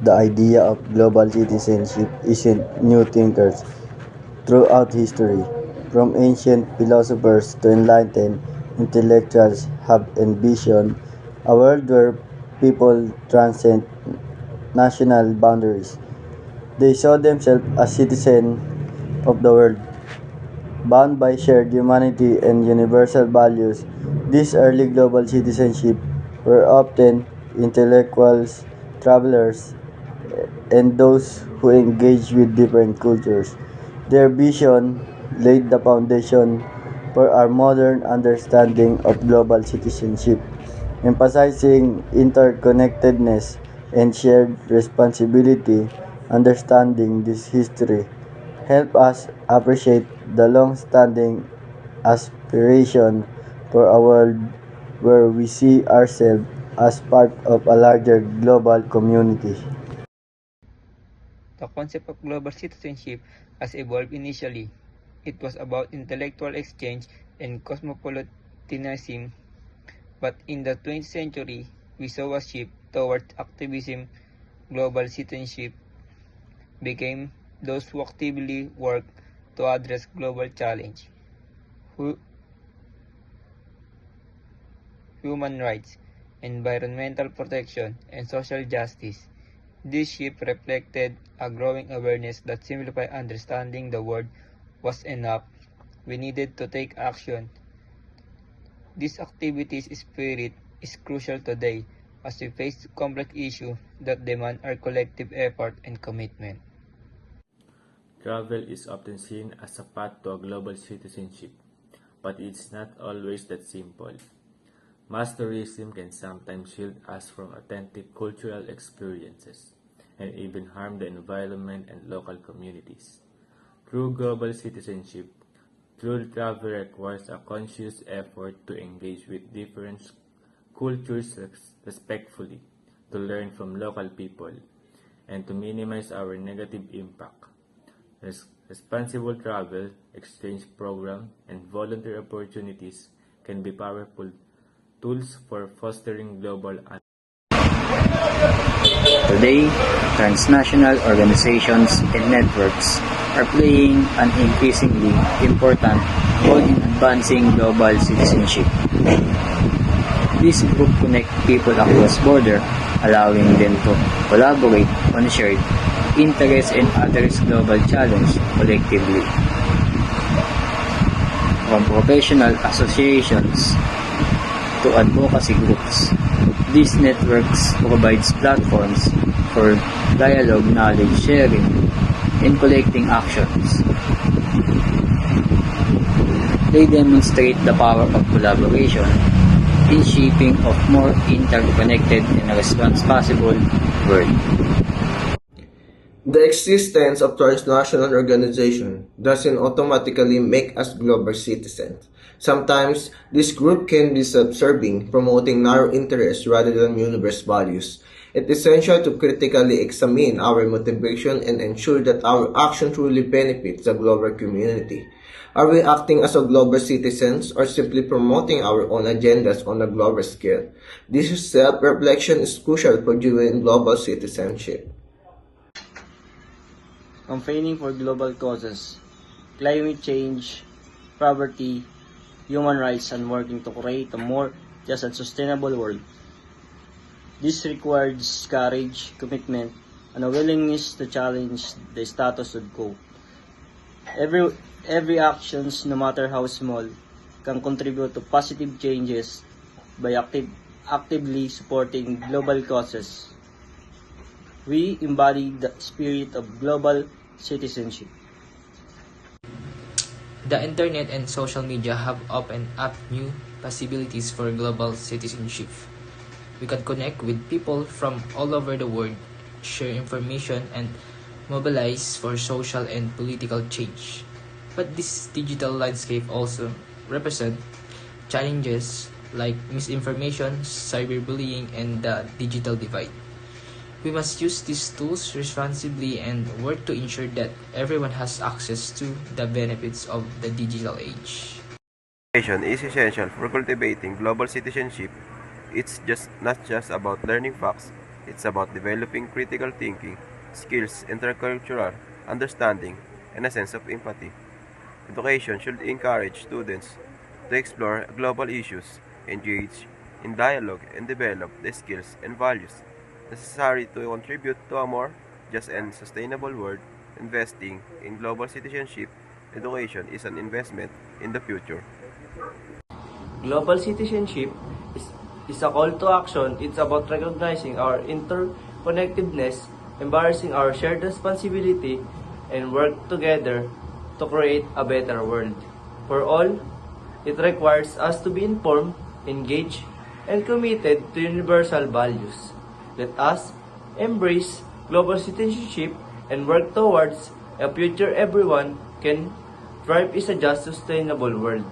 The idea of global citizenship isn't new thinkers throughout history, from ancient philosophers to enlightened intellectuals have envisioned a world where people transcend national boundaries. They saw themselves as citizens of the world, bound by shared humanity and universal values. These early global citizenship were often intellectuals, travelers, and those who engaged with different cultures. Their vision laid the foundation for our modern understanding of global citizenship, emphasizing interconnectedness and shared responsibility. Understanding this history help us appreciate the long-standing aspiration for a world where we see ourselves as part of a larger global community. The concept of global citizenship has evolved initially. It was about intellectual exchange and cosmopolitanism, but in the 20th century, we saw a shift towards activism. Global citizenship became those who actively work to address global challenge, human rights, environmental protection, and social justice. This shift reflected a growing awareness that simplifying understanding the world was enough. We needed to take action. This activity's spirit is crucial today as we face complex issues that demand our collective effort and commitment. Travel is often seen as a path to a global citizenship, but it's not always that simple. Mass tourism can sometimes shield us from authentic cultural experiences and even harm the environment and local communities. True global citizenship, true travel requires a conscious effort to engage with different cultures respectfully, to learn from local people, and to minimize our negative impact. Responsible travel, exchange program, and volunteer opportunities can be powerful tools for fostering global. Today, transnational organizations and networks are playing an increasingly important role in advancing global citizenship. These groups connect people across borders, allowing them to collaborate on shared interests and address global challenges collectively. From professional associations to advocacy groups, these networks provides platforms for dialogue, knowledge sharing, and collecting actions. They demonstrate the power of collaboration in shaping a more interconnected and responsible world. The existence of transnational organizations doesn't automatically make us global citizens. Sometimes, this group can be self-serving, promoting narrow interests rather than universal values. It's essential to critically examine our motivation and ensure that our action truly benefits the global community. Are we acting as a global citizens or simply promoting our own agendas on a global scale? This self-reflection is crucial for genuine global citizenship. Campaigning for global causes, climate change, poverty, human rights, and working to create a more just and sustainable world. This requires courage, commitment, and a willingness to challenge the status quo. Every actions, no matter how small, can contribute to positive changes by actively supporting global causes. We embody the spirit of global citizenship. The internet and social media have opened up new possibilities for global citizenship. We can connect with people from all over the world, share information, and mobilize for social and political change. But this digital landscape also represents challenges like misinformation, cyberbullying, and the digital divide. We must use these tools responsibly and work to ensure that everyone has access to the benefits of the digital age. Education is essential for cultivating global citizenship. It's just not just about learning facts. It's about developing critical thinking, skills, intercultural understanding, and a sense of empathy. Education should encourage students to explore global issues, engage in dialogue, and develop the skills and values necessary to contribute to a more just and sustainable world. Investing in global citizenship education is an investment in the future. Global citizenship is a call to action. It's about recognizing our interconnectedness, embracing our shared responsibility, and work together to create a better world. For all, it requires us to be informed, engaged, and committed to universal values. Let us embrace global citizenship and work towards a future everyone can thrive in a just sustainable world.